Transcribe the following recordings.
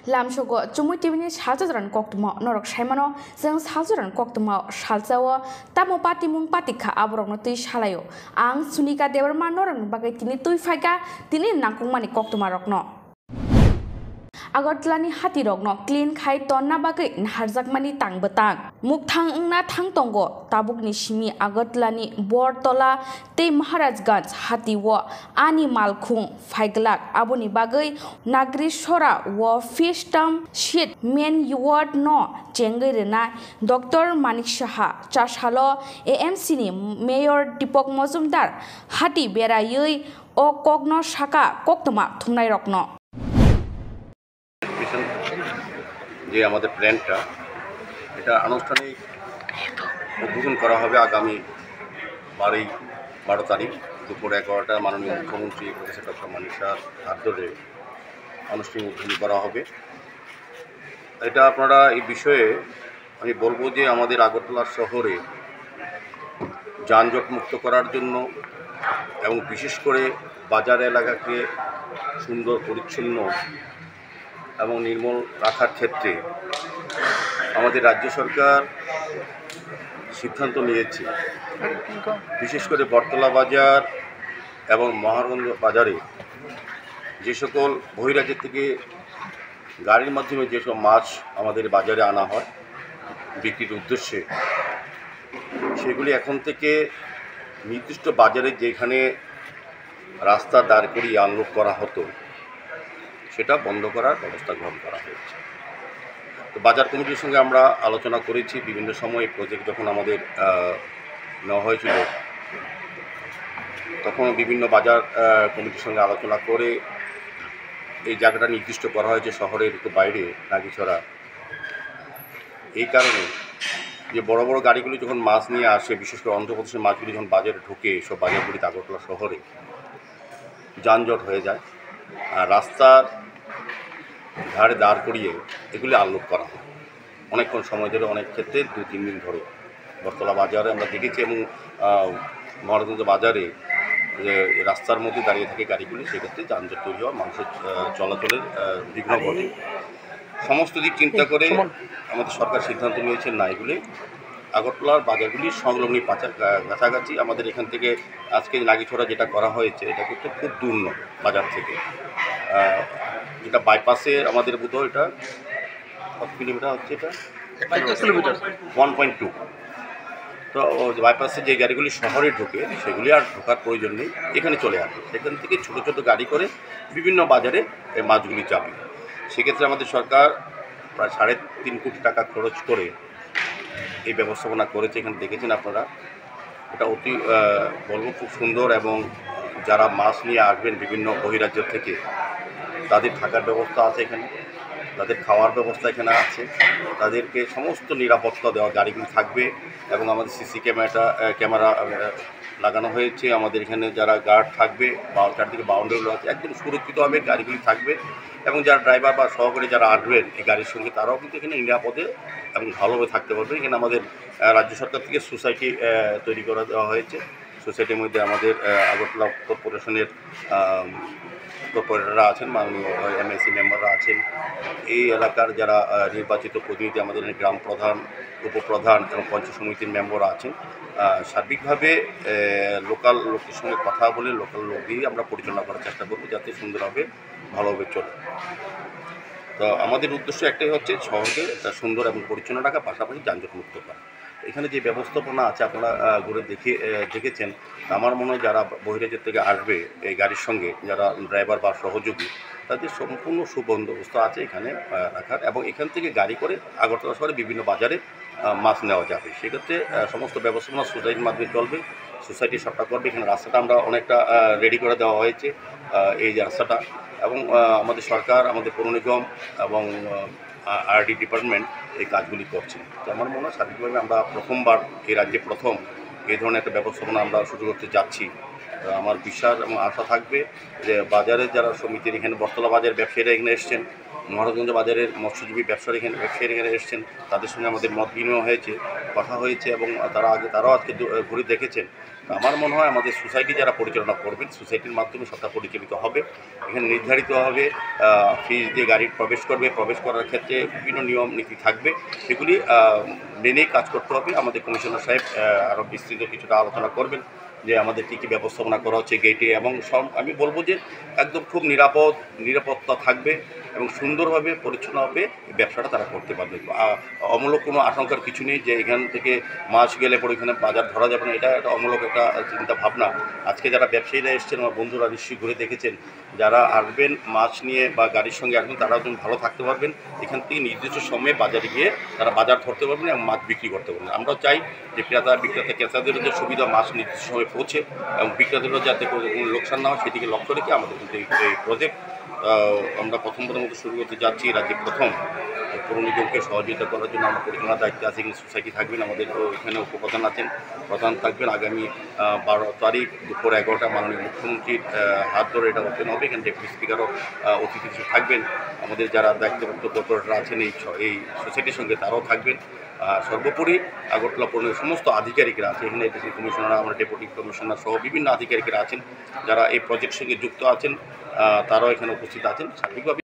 Lamshogo CHUMUI TVनि Salsa Jorani Koktwma norok saimano जों Salsa Jorani Koktwma salsao tamo pati mung patika aborokno tui salayo ang Sunika Debbarma norokni bagai tini tui phaika tini nangkukmani Koktwma rokno Agartalani hati rokno clean khai tonna bagai harjakmani tangbetang mukthang ungna thang tongo tabukni simi Agartalani Bortola tei Maharajganj hati wo ani malkhung phaiglak aboni bagai nagri sora wo fistam sheet main ward no chengai rena Dr. Manik Saha chashalo AMC ni Mayor Dipok Mojumdar hati berayui o kogno saka Koktwma thungnai rokno যে আমাদের প্ল্যানটা এটা আনুষ্ঠানিক উদ্বোধন করা হবে আগামী 12 তারিখ দুপুর 11টায় মাননীয় মুখ্যমন্ত্রী প্রফেসর ডক্টর মানিক সাহার হাত ধরে আনুষ্ঠানিক উদ্বোধন করা হবে। এটা আপনারা এই বিষয়ে আমি বলবো যে আমাদের আগরতলা শহরে যানজট মুক্ত করার জন্য এবং বিশেষ করে বাজার এলাকাকে সুন্দর পরিচ্ছন্ন এবং নির্মল রাখার ক্ষেত্রে আমাদের রাজ্য সরকার সিদ্ধান্ত নিয়েছে বিশেষ করে বটতলা বাজার এবং মহারাজগঞ্জ বাজারে যে সকল বহিরাজ্য থেকে গাড়ির মাধ্যমে যেসব মাছ আমাদের বাজারে আনা হয় বিক্রির উদ্দেশ্যে সেগুলি এখন থেকে নির্দিষ্ট বাজারে যেখানে রাস্তা দাঁড় করিয়ে আনলোড করা হতো সেটা বন্ধ করার ব্যবস্থা গ্রহণ করা হয়েছে। তো বাজার কমিটির সঙ্গে আমরা আলোচনা করেছি বিভিন্ন সময় প্রজেক্ট যখন আমাদের নেওয়া হয়েছিল তখন বিভিন্ন বাজার কমিটির সঙ্গে আলোচনা করে এই জায়গাটা নির্দিষ্ট করা হয়েছে শহরের একটু বাইরে নাগিছড়া। এই কারণে যে বড় বড় গাড়িগুলি যখন মাছ নিয়ে আসে বিশেষ করে অন্ধ্রপ্রদেশের মাছগুলি যখন বাজারে ঢোকে সব বাজারগুলিতে আগরতলা শহরে যানজট হয়ে যায় আর রাস্তার ধারে দাঁড় করিয়ে এগুলি আনলোড করা হয় অনেকক্ষণ সময় ধরে, অনেক ক্ষেত্রে 2-3 দিন ধরে। বটতলা বাজারে আমরা দেখেছি এবং মহারাজগঞ্জ বাজারে যে রাস্তার মধ্যে দাঁড়িয়ে থাকে গাড়িগুলি সেক্ষেত্রে যানজট তৈরি হওয়া মানুষের চলাচলের বিঘ্ন ঘটে। সমস্ত দিক চিন্তা করে আমাদের সরকার সিদ্ধান্ত নিয়েছেন না এগুলি আগরতলার বাজারগুলি সংলগ্ন কাছাকাছি আমাদের এখান থেকে আজকে নাগিছড়া যেটা করা হয়েছে এটা কিন্তু খুব দূর নয় বাজার থেকে, যেটা বাইপাসে আমাদের বোধহয় এটা কত কিলোমিটার হচ্ছে, এটা 1.2। তো বাইপাসে যে গাড়িগুলি শহরে ঢোকে সেগুলি আর ঢোকার প্রয়োজন নেই, এখানে চলে আসে। সেখান থেকে ছোটো ছোটো গাড়ি করে বিভিন্ন বাজারে এই মাছগুলি যাবে। সেক্ষেত্রে আমাদের সরকার প্রায় 3.5 কোটি টাকা খরচ করে এই ব্যবস্থাপনা করেছে। এখানে দেখেছেন আপনারা, এটা অতি বলবো খুব সুন্দর এবং যারা মাছ নিয়ে আসবেন বিভিন্ন বহিরাজ্য থেকে তাদের থাকার ব্যবস্থা আছে এখানে, তাদের খাওয়ার ব্যবস্থা এখানে আছে, তাদেরকে সমস্ত নিরাপত্তা দেওয়া গাড়িগুলি থাকবে এবং আমাদের সিসি ক্যামেরা লাগানো হয়েছে। আমাদের এখানে যারা গার্ড থাকবে বা চারদিকে বাউন্ডারিগুলো আছে একদম সুরক্ষিতভাবে গাড়িগুলি থাকবে এবং যারা ড্রাইভার বা সহকারী যারা আসবেন এই গাড়ির সঙ্গে তারাও কিন্তু এখানে নিরাপদে এবং ভালোভাবে থাকতে পারবে। এখানে আমাদের রাজ্য সরকার থেকে সোসাইটি তৈরি করে দেওয়া হয়েছে। সোসাইটির মধ্যে আমাদের আগরতলা কর্পোরেশনের কর্পোরেটররা আছেন, মাননীয় এমএসি মেম্বাররা আছেন, এই এলাকার যারা নির্বাচিত প্রতিনিধি আমাদের গ্রাম প্রধান, উপপ্রধান এবং পঞ্চায়েত সমিতির মেম্বাররা আছেন। সার্বিকভাবে লোকাল লোকের সঙ্গে কথা বলে লোকাল লোক দিয়েই আমরা পরিচালনা করার চেষ্টা করবো যাতে সুন্দরভাবে ভালোভাবে চলে। তো আমাদের উদ্দেশ্য একটাই হচ্ছে শহরকে সুন্দর এবং পরিচ্ছন্ন রাখা, পাশাপাশি যানজট মুক্ত করা। এখানে যে ব্যবস্থাপনা আছে আপনারা ঘুরে দেখেছেন। আমার মনে হয় যারা বহিরাজ্য থেকে আসবে এই গাড়ির সঙ্গে যারা ড্রাইভার বা সহযোগী তাদের সম্পূর্ণ সুবন্দোবস্ত আছে এখানে রাখার এবং এখান থেকে গাড়ি করে আগরতলা শহরে বিভিন্ন বাজারে মাছ নেওয়া যাবে। সেক্ষেত্রে সমস্ত ব্যবস্থাপনা সোসাইটির মাধ্যমে চলবে, সোসাইটি সবটা করবে। এখানে রাস্তাটা আমরা অনেকটা রেডি করে দেওয়া হয়েছে এই রাস্তাটা এবং আমাদের সরকার, আমাদের পৌর নিগম এবং আরডি ডিপার্টমেন্ট এই কাজগুলি করছে। তো আমার মনে হয় সার্বিকভাবে আমরা প্রথমবার এই রাজ্যে প্রথম এই ধরনের একটা ব্যবস্থাপনা আমরা শুরু করতে যাচ্ছি আমার বিশ্বাস এবং আশা থাকবে যে বাজারের যারা সমিতির এখানে বটতলা বাজারের ব্যবসায়ীরা এখানে এসছেন, মহারাজগঞ্জ বাজারের মৎস্যজীবী ব্যবসায়ীরা এখানে এসছেন, তাদের সঙ্গে আমাদের মত বিনিময় হয়েছে, কথা হয়েছে এবং তারাও আজকে ঘুরে দেখেছেন। আমার মনে হয় আমাদের সোসাইটি যারা পরিচালনা করবেন, সোসাইটির মাধ্যমে সবটা পরিচালিত হবে। এখানে নির্ধারিতভাবে ফিজ দিয়ে গাড়ি প্রবেশ করার ক্ষেত্রে বিভিন্ন নিয়ম নীতি থাকবে, সেগুলি মেনেই কাজ করতে হবে। আমাদের কমিশনার সাহেব আরও বিস্তৃত কিছুটা আলোচনা করবেন যে আমাদের কী কী ব্যবস্থাপনা করা হচ্ছে গেটে, এবং আমি বলবো যে একদম খুব নিরাপত্তা থাকবে এবং সুন্দরভাবে পরিচ্ছন্নভাবে ব্যবসাটা তারা করতে পারবে। অমূলক কোনো আশঙ্কার কিছু নেই যে এখান থেকে মাছ গেলে পরে এখানে বাজার ধরা যাবে না, এটা একটা অমূলক একটা চিন্তা ভাবনা। আজকে যারা ব্যবসায়ীরা এসছেন, আমার বন্ধুরা নিশ্চয়ই ঘুরে দেখেছেন, যারা আসবেন মাছ নিয়ে বা গাড়ির সঙ্গে আসবেন তারা একদম ভালো থাকতে পারবেন। এখান থেকে নির্দিষ্ট সময়ে বাজারে গিয়ে তারা বাজার ধরতে পারবেন এবং মাছ বিক্রি করতে পারবেন। আমরা চাই যে ক্রেতাদেরও যে সুবিধা, মাছ নির্দিষ্ট সময়ে পৌঁছে এবং বিক্রেতাদেরও যাতে কোনো লোকসান না হয় সেদিকে লক্ষ্য রেখে আমাদের কিন্তু এই প্রজেক্ট আমরা প্রথমবারের মতো শুরু করতে যাচ্ছি। রাজ্যে প্রথম পৌর নিগমকে সহযোগিতা করার জন্য আমরা পরিচালনার দায়িত্বে আছি। এখানে সোসাইটি থাকবেন, আমাদের এখানে উপপ্রধান আছেন, প্রধান থাকবেন। আগামী 12 তারিখ দুপুর 11টা মাননীয় মুখ্যমন্ত্রীর হাত ধরে এটা ওপেন হবে। এখানে ডেপুটি স্পিকারও অতিথি হিসেবে থাকবেন। আমাদের যারা দায়িত্বপ্রাপ্ত কর্পোরেটর আছেন এই সোসাইটির সঙ্গে তারাও থাকবেন। সর্বোপরি আগরতলা পৌরনিগমের সমস্ত আধিকারিকরা আছে, এখানে ডেপুটি কমিশনার, আমরা ডেপুটি কমিশনার সহ বিভিন্ন আধিকারিকরা আছেন যারা এই প্রজেক্টের সঙ্গে যুক্ত আছেন, তারাও এখানে উপস্থিত আছেন। সার্বিকভাবে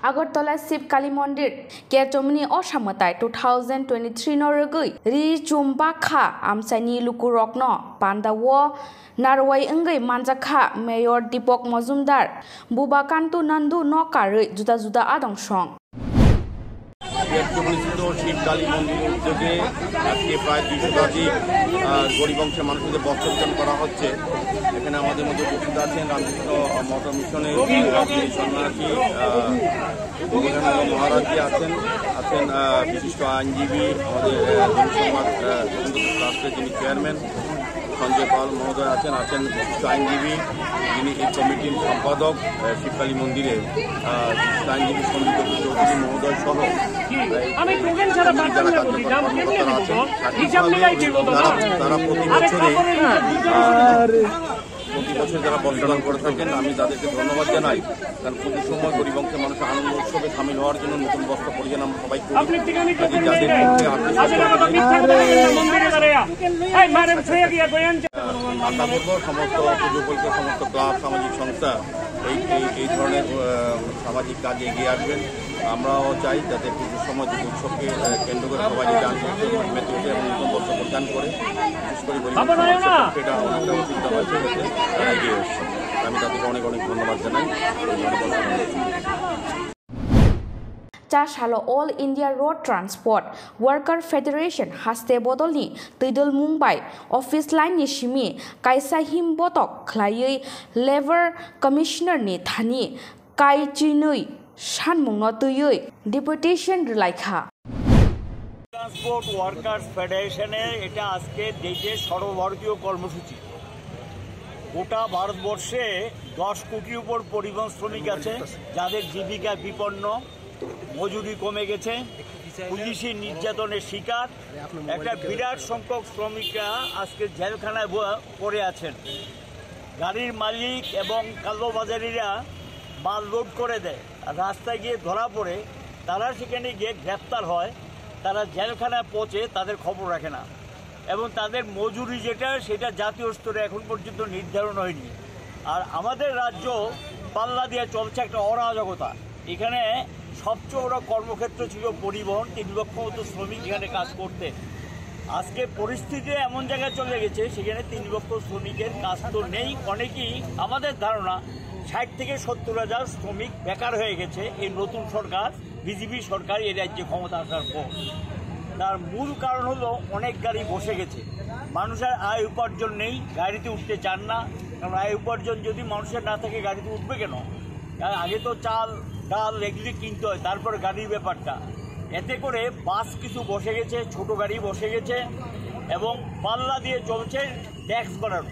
আগরতলা শিব কালী মন্দির CHUMUI অসামতাই 2023 নরগৈ রি চুম্বাখা আমসাইনি লুকুরকন পান্দাও নারওয়াই अंगै मानजाखा मेयर दीपक मजुमदार बुबाकान्तु नंदु नकारै जुदा जुदा आदं सं শিব কালী মন্দিরের উদ্যোগে আজকে প্রায় 200 গরিব অংশের মানুষদের বস্ত্র বিতরণ করা হচ্ছে। এখানে আমাদের মধ্যে উপস্থিত আছেন রামকৃষ্ণ মঠ মিশনের সন্ন্যাসী মহারাজজি আছেন বিশিষ্ট আইনজীবী, আমাদের সমাজ রাষ্ট্রের যিনি চেয়ারম্যান সঞ্জয় পাল মহোদয় আছেন বিশিষ্ট আইনজীবী, যিনি এই কমিটির সম্পাদক শিবকালী মন্দিরে, আইনজীবী সন্দীপ চৌধুরী মহোদয় সহ তারা প্রতি বছর যারা বস্ত্রদান করে থাকেন, আমি তাদেরকে ধন্যবাদ জানাই। কারণ প্রতি সময় গরিব অংশের মানুষের আনন্দ উৎসবে সামিল হওয়ার জন্য নতুন বস্ত্র পরিধান আমরা সবাই করি। যাদের পক্ষে আশা করব সমস্ত পুজো সমস্ত ক্লাব, সামাজিক সংস্থা এই ধরনের সামাজিক কাজে এগিয়ে আসবেন। আমরাও চাই যাতে পুজোর সময় যে উৎসবকে কেন্দ্র করে সবাই মেতে ওঠে এবং নতুন বস্ত্র পরিধান করে, বিশেষ করে এটা অনেকটা অসুবিধা হয়েছে তারা এগিয়ে এসছে। আমি তাদেরকে অনেক অনেক ধন্যবাদ জানাই। চাশালো all India road transport worker federation হাস্তে বদলनि তৈদল মুম্বাই অফিस लाइननि सिमि कायसा हिम बतक ख्लायै लेबर कमिशनारनि थानि कायचिनै सानमुंनो तुयै डेपुटेशन रिलायखा ট্রান্সপোর্ট ওয়ার্কার্স ফেডারেশনের এটা আজকে দেশে সর্বভারতীয় কর্মসূচি। গোটা ভারতবর্ষে 10 কোটির উপর পরিবহন শ্রমিক আছে যাদের জীবিকা বিপন্ন, মজুরি কমে গেছে, পুলিশি নির্যাতনের শিকার। একটা বিরাট সংখ্যক শ্রমিকরা আজকে জেলখানায় পড়ে আছেন। গাড়ির মালিক এবং কালোবাজারিরা মাল লোড করে দেয়, রাস্তায় গিয়ে ধরা পড়ে, তারা সেখানে গিয়ে গ্রেপ্তার হয়, তারা জেলখানায় পৌঁছে তাদের খবর রাখে না এবং তাদের মজুরি যেটা সেটা জাতীয় স্তরে এখন পর্যন্ত নির্ধারণ হয়নি। আর আমাদের রাজ্য পাল্লা দিয়ে চলছে একটা অরাজকতা। এখানে সবচেয়ে বড় কর্মক্ষেত্র ছিল পরিবহন, 3 লক্ষ মতো শ্রমিক এখানে কাজ করতে। আজকে পরিস্থিতি এমন জায়গায় চলে গেছে সেখানে 3 লক্ষ শ্রমিকের কাজ তো নেই। অনেকেই আমাদের ধারণা 60 থেকে 70 হাজার শ্রমিক বেকার হয়ে গেছে এই নতুন সরকার, বিজেপি সরকার এই রাজ্যে ক্ষমতা আসার পর। তার মূল কারণ হলো অনেক গাড়ি বসে গেছে, মানুষের আয় উপার্জন নেই, গাড়িতে উঠতে চান না। কারণ আয় উপার্জন যদি মানুষের না থাকে গাড়িতে উঠবে কেন? আগে তো চাল ডাল এগুলি কিনতে হয়, তারপর গাড়ির ব্যাপারটা। এতে করে বাস কিছু বসে গেছে, ছোট গাড়ি বসে গেছে এবং পাল্লা দিয়ে চলছে ট্যাক্স বাড়ানো।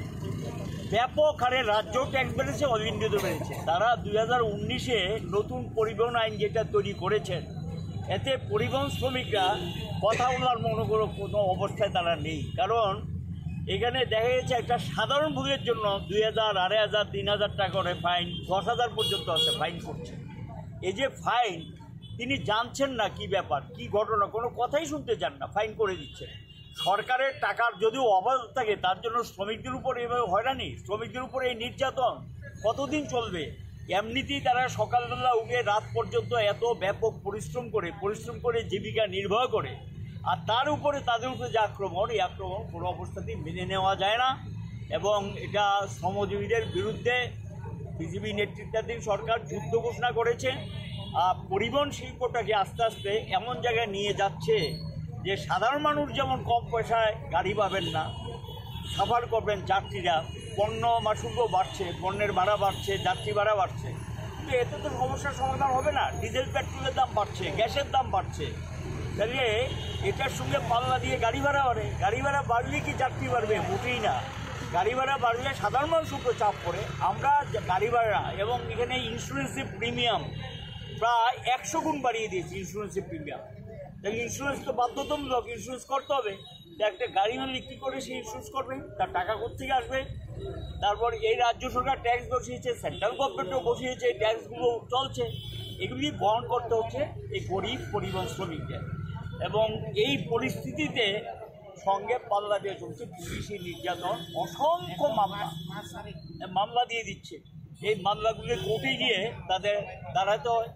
ব্যাপক হারে রাজ্য ট্যাক্স বেড়েছে, অল ইন্ডিয়াতে বেড়েছে। তারা 2019-এ নতুন পরিবহন আইন যেটা তৈরি করেছেন, এতে পরিবহন শ্রমিকরা কথা বলার মনে কোনো অবস্থায় তারা নেই। কারণ এখানে দেখা গেছে একটা সাধারণ ভুলের জন্য 2000, 2500, 3000 টাকা করে ফাইন, 10,000 পর্যন্ত আছে ফাইন করছে। এই যে ফাইন, তিনি জানছেন না কি ব্যাপার, কি ঘটনা, কোনো কথাই শুনতে চান না, ফাইন করে দিচ্ছে। সরকারের টাকার যদিও অভাব থাকে, তার জন্য শ্রমিকদের উপর এভাবে হয়রানি, শ্রমিকদের উপর এই নির্যাতন কতদিন চলবে? এমনিতেই তারা সকালবেলা উঠে রাত পর্যন্ত এত ব্যাপক পরিশ্রম করে জীবিকা নির্বাহ করে, আর তার উপরে তাদের উপরে যে আক্রমণ, এই আক্রমণ কোনো অবস্থাতেই মেনে নেওয়া যায় না। এবং এটা শ্রমজীবীদের বিরুদ্ধে বিজেপি নেতৃত্বাধীন সরকার যুদ্ধ ঘোষণা করেছে। পরিবহন শিল্পটাকে আস্তে আস্তে এমন জায়গায় নিয়ে যাচ্ছে যে সাধারণ মানুষ যেমন কম পয়সায় গাড়ি পাবেন না, সাফার করবেন যাত্রীরা, পণ্য মাশুল্য বাড়ছে, পণ্যের ভাড়া বাড়ছে, যাত্রী ভাড়া বাড়ছে, কিন্তু এতে তো সমস্যার সমাধান হবে না। ডিজেল পেট্রোলের দাম বাড়ছে, গ্যাসের দাম বাড়ছে, তাহলে এটার সঙ্গে পাল্লা দিয়ে গাড়ি ভাড়া বাড়ে। গাড়ি ভাড়া বাড়লে কি যাত্রী বাড়বে? মোটেই না। গাড়ি ভাড়া বাড়লে সাধারণ মানুষের উপর চাপ পড়ে। আমরা গাড়ি ভাড়া এবং এখানে ইন্স্যুরেন্সের প্রিমিয়াম প্রায় 100 গুণ বাড়িয়ে দিয়েছি। ইন্স্যুরেন্সের প্রিমিয়াম, তাহলে ইন্স্যুরেন্স তো বাধ্যতামূলক, ইন্স্যুরেন্স করতে হবে। একটা গাড়ি মালিক কী করে সে ইন্স্যুরেন্স করবে? তার টাকা কোত্থেকে আসবে? তারপর এই রাজ্য সরকার ট্যাক্স বসিয়েছে, সেন্ট্রাল গভর্নমেন্টও বসিয়েছে, এই ট্যাক্সগুলো চলছে, এগুলি বহন করতে হচ্ছে এই গরিব পরিবহন শ্রমিকদের। এবং এই পরিস্থিতিতে সঙ্গে পাল্লা দিয়ে চলছে পুলিশি নির্যাতন, অসংখ্য মামলা দিয়ে দিচ্ছে। এই মামলাগুলি কোর্টে গিয়ে তাদের দাঁড়াতে হয়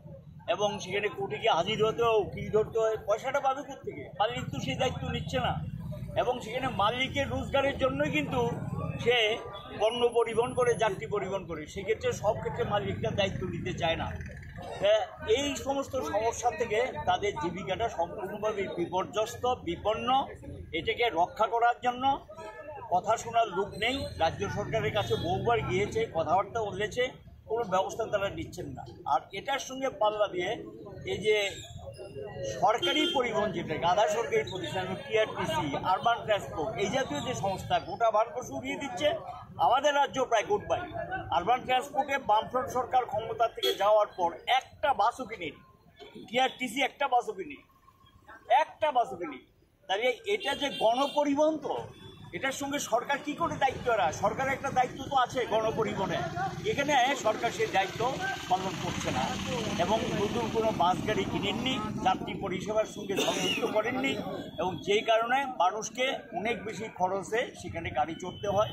এবং সেখানে কোর্টে গিয়ে হাজির হতে হয়, উকিল ধরতে হয়। পয়সাটা পাবে কোত্থেকে? মালিক তো সেই দায়িত্ব নিচ্ছে না। এবং সেখানে মালিকের রোজগারের জন্যই কিন্তু সে পণ্য পরিবহন করে, যাত্রী পরিবহন করে, সেক্ষেত্রে সব ক্ষেত্রে মালিকরা দায়িত্ব নিতে চায় না। এই সমস্ত সমস্যা থেকে তাদের জীবিকাটা সম্পূর্ণভাবে বিপর্যস্ত, বিপন্ন। এটাকে রক্ষা করার জন্য কথা শোনার লোক নেই। রাজ্য সরকারের কাছে বহুবার গিয়েছে, কথাবার্তা বলেছে, কোনো ব্যবস্থা তারা নিচ্ছেন না। আর এটার সঙ্গে পাল্লা দিয়ে এই যে সরকারি পরিবহন, যেটা আধা সরকারি প্রতিষ্ঠান, টিআরটিসি, আরবান ট্রান্সপোর্ট, এই জাতীয় যে সংস্থা গোটা ভারতবর্ষ উড়িয়ে দিচ্ছে, আমাদের রাজ্য প্রায় গুড বাই। আরবান ট্রান্সপোর্টে বামফ্রন্ট সরকার ক্ষমতা থেকে যাওয়ার পর একটা বাসও কিনেনি, টিআরটিসি একটা বাসও কিনেনি, তাহলে এটা যে গণপরিবহন, তো এটার সঙ্গে সরকার কি করে দায়িত্ব এরা? সরকারের একটা দায়িত্ব তো আছে গণপরিবহনে, এখানে সরকার সেই দায়িত্ব পালন করছে না। এবং নতুন কোনো বাস গাড়ি কিনেননি, যাত্রী পরিষেবার সঙ্গে সংযুক্ত করেননি, এবং যেই কারণে মানুষকে অনেক বেশি খরচে সেখানে গাড়ি চড়তে হয়,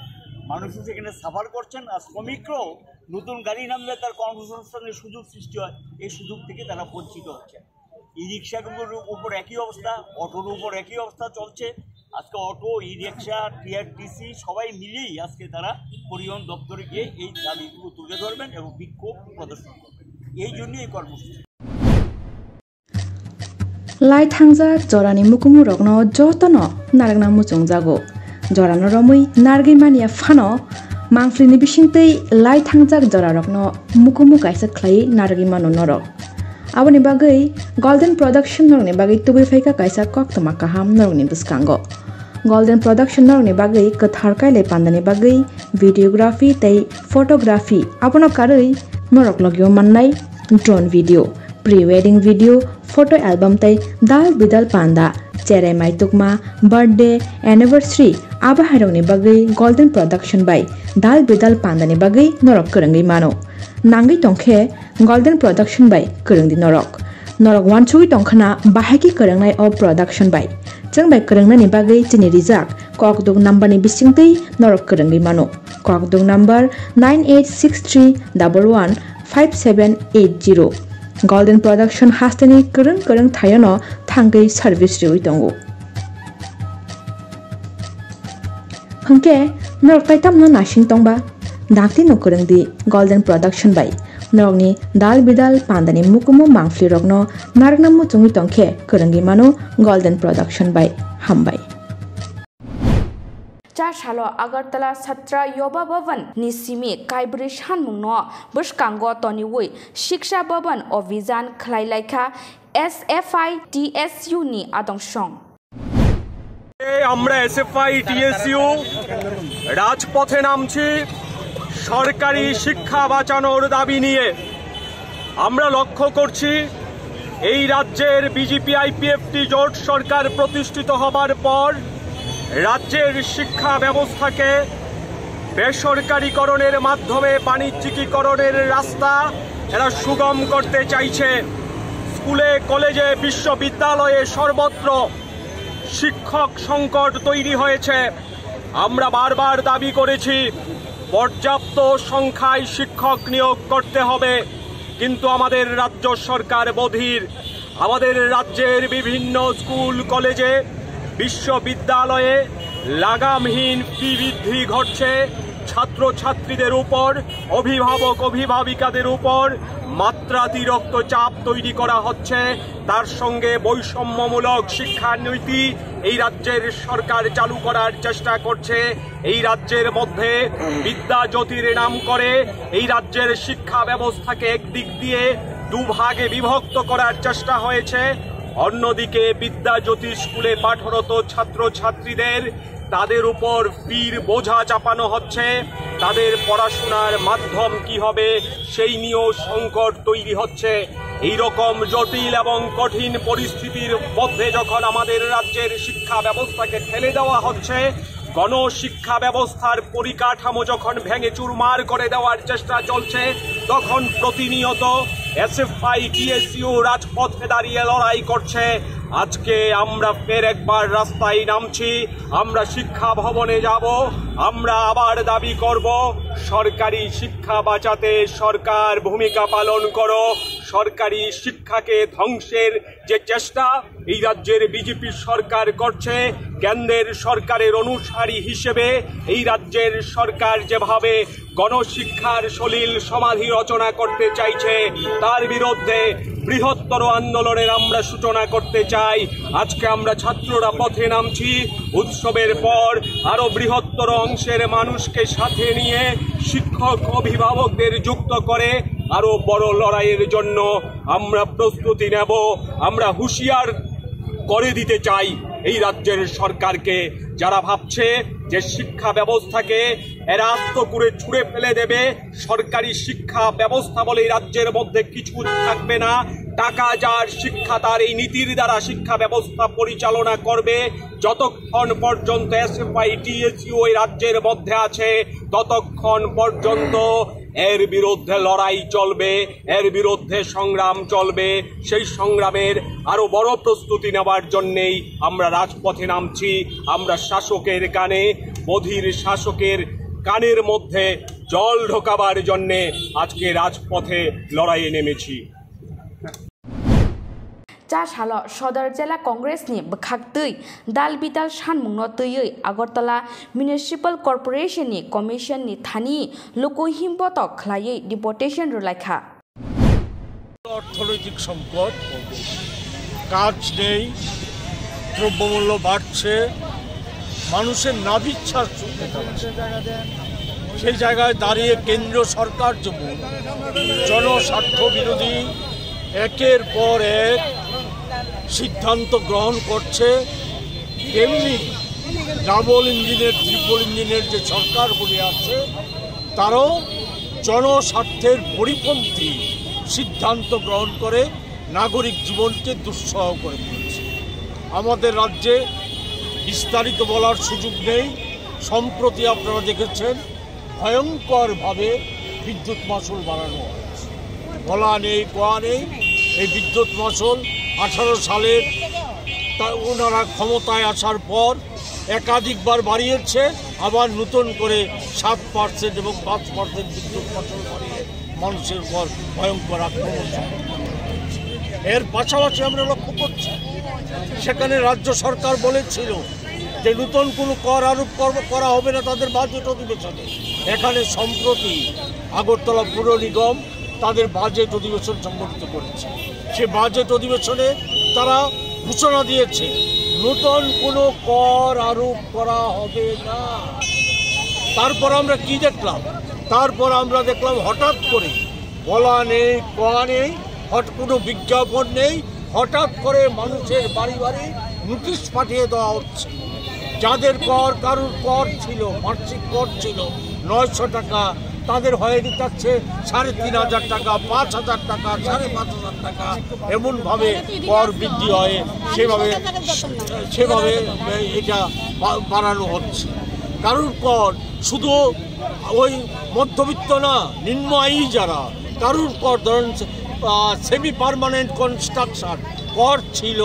মানুষও সেখানে সাফার করছেন। আর শ্রমিকরাও নতুন গাড়ি নামলে তার কর্মসংস্থানের সুযোগ সৃষ্টি হয়, এই সুযোগ থেকে তারা বঞ্চিত হচ্ছে। ই রিক্সাগুলোর উপর একই অবস্থা, অটোর উপর একই অবস্থা চলছে। আজকে অটো, ই রিক্সা, টিআরটিসি সবাই মিলেই আজকে তারা পরিবহন দপ্তরে গিয়ে এই দাবিগুলো তুলে ধরবেন এবং বিক্ষোভ প্রদর্শন করবেন। এই জন্যই এই কর্মসূচি। লাই থাংজাক জরানি মুকুমু রগনো যতনো নারগনা মুচুং জাগো জরানো রমুই নারগै मानिया फानो मांफ्रिनि बिसिंतै लाई थांजाक जरा रगनो मुकुमु काइसा ख्लाइ नारगै मानो नरक aboni bagai golden production norni bagai tubai faika kaisa koktwma kaham norni biskango golden production norni bagai kathar kailai pandani bagai videography tei photography abono karai norok logyo mannai drone video pre-wedding video photo album tei dal bidal panda cherai mai tukma birthday anniversary aba harongni bagai golden production by dal bidal pandani bagai norok karangai mano nangai tongkhe golden production by kerengdi norok wanchui tongkhana bahaki kerengnai of production by jeng by kerengnani bagai chini rijak kokduk number ni bisingtei norok kerengi mano kokduk number 9863115780 golden production hastani kereng thayano thangai service riwi tongo hangke norok taitamno nasing tongba dakti no kerengdi golden production by norokni dal bidal pandani mukumu mangfli rokno nargnamu chungi tongkhe kerengi mano golden production by hambai Chashalo Agartala Satra Yoba Bhavan Nisimi Kaibri Shanmungno Bushkango Toniwui Shiksha Bhavan Ovijan Khlailaikha SFI TSU ni Adongshong আমরা SFI TSU রাজপথে নামছি সরকারি শিক্ষা বাঁচানোর দাবি নিয়ে। আমরা লক্ষ্য করছি এই রাজ্যের বিজেপি আইপিএফটি জোট সরকার প্রতিষ্ঠিত হবার পর রাজ্যের শিক্ষা ব্যবস্থাকে বেসরকারীকরণের মাধ্যমে বাণিজ্যিকীকরণের রাস্তা এরা সুগম করতে চাইছে। স্কুলে, কলেজে, বিশ্ববিদ্যালয়ে সর্বত্র শিক্ষক সংকট তৈরি হয়েছে। আমরা বারবার দাবি করেছি পর্যাপ্ত সংখ্যায় শিক্ষক নিয়োগ করতে হবে, কিন্তু আমাদের রাজ্য সরকার বধির। আমাদের রাজ্যের বিভিন্ন স্কুল, কলেজে, বিশ্ববিদ্যালয়ে লাগামহীন ফি বৃদ্ধি ঘটছে। ছাত্রছাত্রীদের উপর, অভিভাবক অভিভাবিকাদের উপর মাত্রাতিরিক্ত চাপ তৈরি করা হচ্ছে। তার সঙ্গে বৈষম্যমূলক শিক্ষানীতি এই রাজ্যের সরকার চালু করার চেষ্টা করছে। এই রাজ্যের মধ্যে বিদ্যাজ্যোতির নাম করে এই রাজ্যের শিক্ষা ব্যবস্থাকে একদিক দিয়ে দুভাগে বিভক্ত করার চেষ্টা হয়েছে। অন্যদিকে বিদ্যাজ্যোতি স্কুলে পাঠরত ছাত্রছাত্রীদের তাদের উপর ফির বোঝা চাপানো হচ্ছে। তাদের পড়াশোনার মাধ্যম কি হবে সেই নিয়েও সংকট তৈরি হচ্ছে। এই রকম জটিল এবং কঠিন পরিস্থিতির মধ্যে যখন আমাদের রাজ্যের শিক্ষা ব্যবস্থাকে ঠেলে দেওয়া হচ্ছে, গণশিক্ষা ব্যবস্থার পরিকাঠামো যখন ভেঙে চুরমার করে দেওয়ার চেষ্টা চলছে, তখন প্রতিনিয়ত এসএফআই টিএসইউ রাজপথে দাঁড়িয়ে লড়াই করছে। আজকে আমরা ফের একবার রাস্তায় নামছি। আমরা শিক্ষা ভবনে যাব। আমরা আবার দাবি করব, সরকারি শিক্ষা বাঁচাতে সরকার ভূমিকা পালন করো। সরকারি শিক্ষাকে ধ্বংসের যে চেষ্টা এই রাজ্যের বিজেপি সরকার করছে, কেন্দ্রের সরকারের অনুসারী হিসেবে এই রাজ্যের সরকার যেভাবে গণশিক্ষার সলিল সমাধি রচনা করতে চাইছে, তার বিরুদ্ধে বৃহত্তর আন্দোলনের আমরা সূচনা করতে চাই। আজকে আমরা ছাত্ররা পথে নামছি। উৎসবের পর আরো বৃহত্তর অংশের মানুষকে সাথে নিয়ে শিক্ষক অভিভাবকদের যুক্ত করে আরো বড় লড়াইয়ের জন্য আমরা প্রস্তুতি নেব। আমরা হুঁশিয়ার করে দিতে চাই এই রাজ্যের সরকারকে, যারা ভাবছে যে শিক্ষা ব্যবস্থাকে এরা আস্ত করে ছুঁড়ে ফেলে দেবে, সরকারি শিক্ষা ব্যবস্থা বলে এই রাজ্যের মধ্যে কিছু থাকবে না, টাকা যার শিক্ষা তার এই নীতির দ্বারা শিক্ষা ব্যবস্থা পরিচালনা করবে, যতক্ষণ পর্যন্ত এসএফআই টিএসইউ এই রাজ্যের মধ্যে আছে ততক্ষণ পর্যন্ত এর বিরুদ্ধে লড়াই চলবে, এর বিরুদ্ধে সংগ্রাম চলবে। সেই সংগ্রামের আরো বড় প্রস্তুতি নেওয়ার জন্যেই আমরা রাজপথে নামছি। আমরা শাসকের কানে, বধির শাসকের কানের মধ্যে জল ঢোকাবার জন্যে আজকে রাজপথে লড়াইয়ে নেমেছি। চাশাল সদর জেলা কংগ্রেসনি বখাকতৈ দাল বিদাল সানमुंनो तैयै আগরতলা মিউনিসিপাল কর্পোরেশননি কমিশননি থানি লোকহিম বতক খ্লাयै ডিপুটেশন রুলাইখা। অর্থনৈতিক সংকট, কাজ নেই, দ্রব্যমূল্য বাড়ছে, মানুষের নাভিচ্ছা সেই জায়গায় দাঁড়িয়ে কেন্দ্র সরকার যেমন জনস্বার্থ বিরোধী একের পর এক সিদ্ধান্ত গ্রহণ করছে, তেমনি ডাবল ইঞ্জিনের, ট্রিপল ইঞ্জিনের যে সরকারগুলি আছে তারাও জনস্বার্থের পরিপন্থী সিদ্ধান্ত গ্রহণ করে নাগরিক জীবনকে দুঃসহ করে দিয়েছে। আমাদের রাজ্যে বিস্তারিত বলার সুযোগ নেই। সম্প্রতি আপনারা দেখেছেন ভয়ঙ্করভাবে বিদ্যুৎ মাশুল বাড়ানো হয়েছে। বলা নেই, কোয়া নেই। এই বিদ্যুৎ মাশুল 18 সালের ওনারা ক্ষমতায় আসার পর একাধিকবার বাড়িয়েছে, আবার নতুন করে 7% এবং 5% বিদ্যুৎ মাশুল বাড়িয়ে মানুষের উপর ভয়ঙ্কর আক্রমণ। এর পাশাপাশি আমরা লক্ষ্য করছি সেখানে রাজ্য সরকার বলেছিল যে নতুন কোনো কর আরোপ করা হবে না তাদের বাজেট অধিবেশনে। এখানে সম্প্রতি আগরতলা পুর নিগম তাদের বাজেট অধিবেশন সংগঠিত করেছে। সে বাজেট অধিবেশনে তারা ঘোষণা দিয়েছে নতুন কোনো কর আরোপ করা হবে না। তারপর আমরা কি দেখলাম? তারপর আমরা দেখলাম হঠাৎ করে বলা নেই, কোয়া নেই, কোনো বিজ্ঞাপন নেই, হঠাৎ করে মানুষের বাড়ি বাড়ি নোটিশ পাঠিয়ে দেওয়া হচ্ছে। যাদের কারোর কর ছিল, বার্ষিক কর ছিল 900 টাকা, তাদের হয়ে যাচ্ছে 3,500 টাকা, 5,000 টাকা, 5,500 টাকা। এমনভাবে কর বৃদ্ধি হয়, সেভাবে এটা বাড়ানো হচ্ছে। কারোর কর শুধু ওই মধ্যবিত্ত না, নিম্ন আয়ী যারা, কারোর কর ধরেন সেমি পারমানেন্ট কনস্ট্রাকশন কর ছিল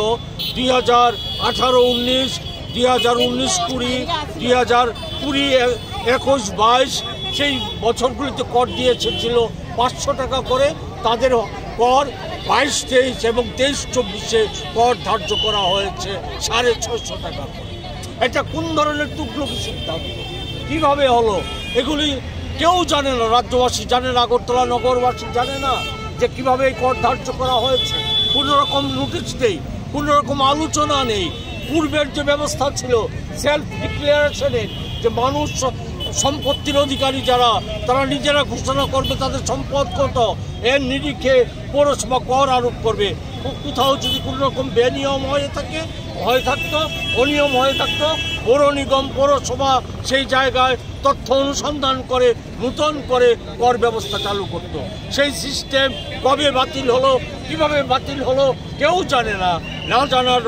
2018-19, 2019-20, 2020-21-22 সেই বছরগুলিতে কর দিয়েছে ছিল 500 টাকা করে। তাদের কর 22-23 এবং 23-24 কর ধার্য করা হয়েছে 650 টাকা করে। এটা কোন ধরনের তুগলকি সিদ্ধান্ত, কীভাবে হলো এগুলি কেউ জানে না, রাজ্যবাসী জানে না, আগরতলা নগরবাসী জানে না যে কীভাবে এই কর ধার্য করা হয়েছে। কোনো রকম নোটিশ নেই, কোনো রকম আলোচনা নেই। পূর্বের যে ব্যবস্থা ছিল সেলফ ডিক্লারেশনের, যে মানুষ সম্পত্তির অধিকারী যারা, তারা নিজেরা ঘোষণা করবে তাদের সম্পদ কত, এর নিরিখে পৌরসভা কর আরোপ করবে। কোথাও যদি কোনো রকম বেনিয়ম হয়ে থাকতো, অনিয়ম হয়ে থাকতো, পৌর নিগম পৌরসভা সেই জায়গায় তথ্য অনুসন্ধান করে নূতন করে কর ব্যবস্থা চালু করত। সেই সিস্টেম কবে বাতিল হলো, কিভাবে বাতিল হলো কেউ জানে না। না জানার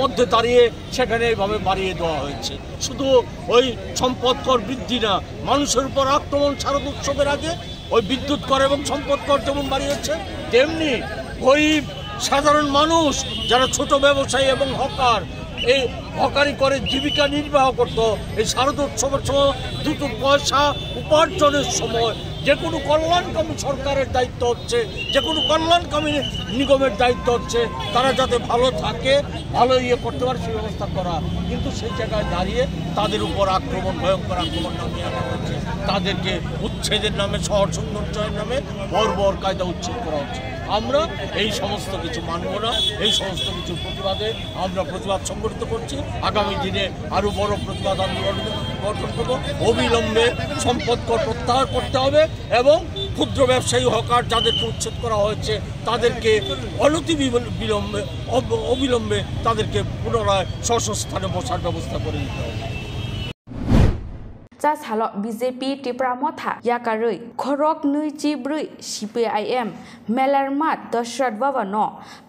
মধ্যে দাঁড়িয়ে সেখানে এইভাবে বাড়িয়ে দেওয়া হয়েছে। শুধু ওই সম্পদ কর বৃদ্ধি না, মানুষের উপর আক্রমণ। শারদ উৎসবের আগে ওই বিদ্যুৎ কর এবং সম্পদ কর যেমন বাড়িয়েছে, তেমনি গরিব সাধারণ মানুষ যারা ছোট ব্যবসায়ী এবং হকার, এই হকারি করে জীবিকা নির্বাহ করতো, এই শারদ উৎসবের সময় দুটো পয়সা উপার্জনের সময় যে কোনো কল্যাণকামী সরকারের দায়িত্ব হচ্ছে, যে কোনো কল্যাণকামী নিগমের দায়িত্ব হচ্ছে তারা যাতে ভালো থাকে, ভালো করতে পারে সেই ব্যবস্থা করা। কিন্তু সেই জায়গায় দাঁড়িয়ে তাদের উপর আক্রমণ, ভয়ঙ্কর আক্রমণ নামিয়ে আনা হচ্ছে। তাদেরকে উচ্ছেদের নামে, শহর সৌন্দর্যের নামে বর্বর কায়দা উচ্ছেদ করা হচ্ছে। আমরা এই সমস্ত কিছু মানব না। এই সমস্ত কিছুর প্রতিবাদে আমরা প্রতিবাদ সংগঠিত করছি। আগামী দিনে আরও বড় প্রতিবাদ আন্দোলন গঠন করব। অবিলম্বে সম্পদ কর প্রত্যাহার করতে হবে এবং ক্ষুদ্র ব্যবসায়ী হকার যাদেরকে উচ্ছেদ করা হয়েছে তাদেরকে অবিলম্বে তাদেরকে পুনরায় স্বস্থানে বসার ব্যবস্থা করে দিতে হবে। जा सालो बीजेपी टिप्रा मथा याकारui खरक नुइचिब्रुइ CPIM मेलारमात दशरथ बाबा न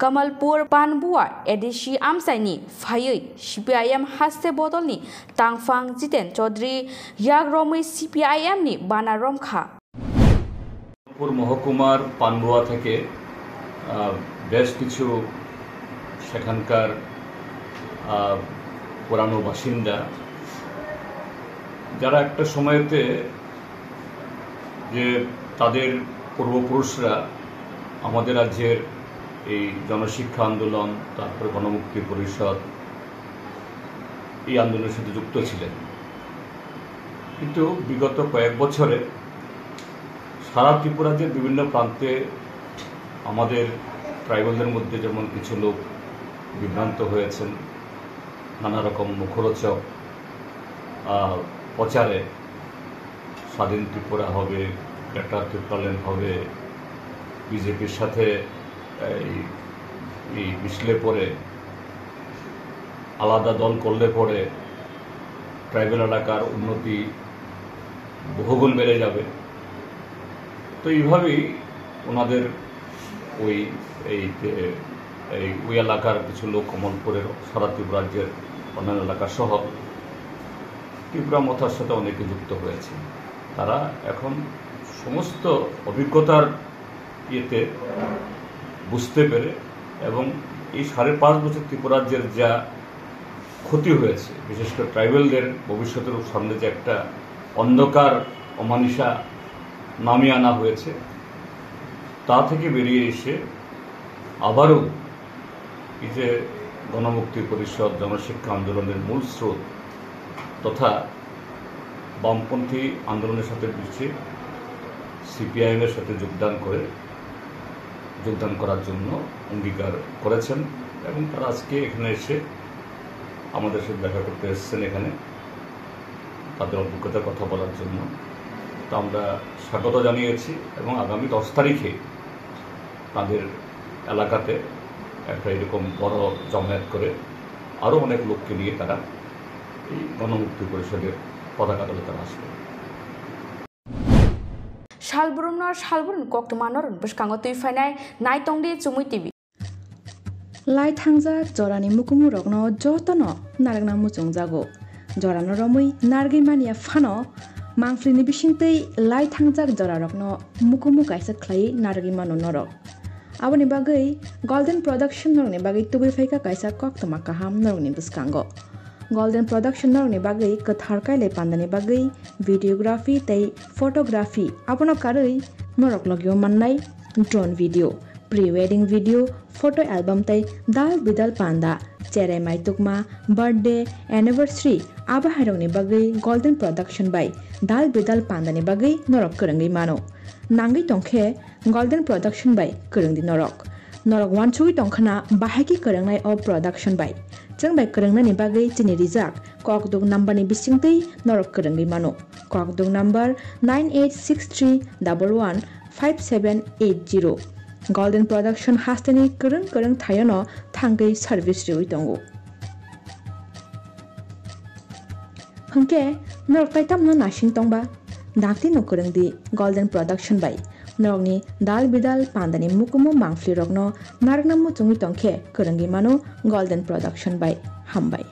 कमलपुर पानबुआ एडिसी आमसाइनि फायै CPIM हास्ते बदलनि तांफां जितेन चौधरी याग्रमै CPIM नि बानारमखा মহকুমার পানবুয়া থেকে বেশ কিছু সেখানকার পুরানো বাসিন্দা যারা একটা সময়তে যে তাদের পূর্বপুরুষরা আমাদের রাজ্যের এই জনশিক্ষা আন্দোলন, তারপরে গণমুক্তি পরিষদ, এই আন্দোলনের সাথে যুক্ত ছিলেন। কিন্তু বিগত কয়েক বছরে সারা ত্রিপুরাজ্যের বিভিন্ন প্রান্তে আমাদের ট্রাইবালদের মধ্যে যেমন কিছু লোক বিভ্রান্ত হয়েছেন, নানা রকম মুখরোচক প্রচারে স্বাধীন ত্রিপুরা হবে, গ্রেটার ত্রিপুরাল্যান্ড হবে, বিজেপির সাথে এই মিশলে পরে আলাদা দল করলে পরে ট্রাইবাল এলাকার উন্নতি বহুগুণ বেড়ে যাবে। তো এইভাবেই ওনাদের ওই এলাকার কিছু লোক কমলপুরের সারা ত্রিপুরা রাজ্যের অন্যান্য এলাকা সহ ত্রিপুরা মথার সাথে অনেকে যুক্ত হয়েছে। তারা এখন সমস্ত অভিজ্ঞতার ইয়েতে বুঝতে পেরে এবং এই 5.5 বছর ত্রিপুরা রাজ্যের যা ক্ষতি হয়েছে, বিশেষ করে ট্রাইবেলদের ভবিষ্যতের সামনে যে একটা অন্ধকার অমানিসা নামিয়ে আনা হয়েছে, তা থেকে বেরিয়ে এসে আবারও এই যে গণমুক্তি পরিষদ, জনশিক্ষা আন্দোলনের মূল স্রোত তথা বামপন্থী আন্দোলনের সাথে মিশে CPIM-এর সাথে যোগদান করার জন্য অঙ্গীকার করেছেন এবং তারা আজকে এখানে এসে আমাদের সাথে দেখা করতে এসেছেন, এখানে তাদের অভিজ্ঞতার কথা বলার জন্য। তো আমরা স্বাগত জানিয়েছি এবং আগামী 10 তারিখে তাদের এলাকাতে একটা এরকম বড় জমায়েত করে আরও অনেক লোককে নিয়ে তারা এই গণমুক্তি পরিষদের পতাকা দলে তারা আসবে। Salsa Jorani Koktwma Bishkango Tuifanai Naitongdi CHUMUI TV Lai thangjak jorani mukumu rokno jotono naragna muchung jago. Jorano romui nargi mania fano mangflini bisingtei lai thangjak jora rokno mukumu kaisa khlai nargi mano norok. Aboni bagai Golden Production norni bagai tubi faika kaisa koktwma kaham norni biskango. Golden Production norni bagai kathar kaile pandani bagai videography tei photography abono karoi norok logyo mannai drone video, pre-wedding video, photo album tei dal bidal panda, cherai mai tukma, birthday, anniversary aba harongni bagai Golden Production by dal bidal pandani bagai norok kerengi mano. Nangai tongkhe Golden Production by kerengdi norok. Norok wanchui tongkhana bahaki kerengnai o production by. Jeng by kerengnani bagai chini rijak kokdung number ni bisingtei norok kerengi mano. Kokdung number 9863115780. Golden Production hastani kereng thayono thangai service riwi tongo. Hangke norok taitamno nasing tongba dakti no kerengdi Golden Production by norokni dal bidal pandani mukumu mangfli rokno naragna muchungi tongkhe kerengi mano Golden Production by hambai.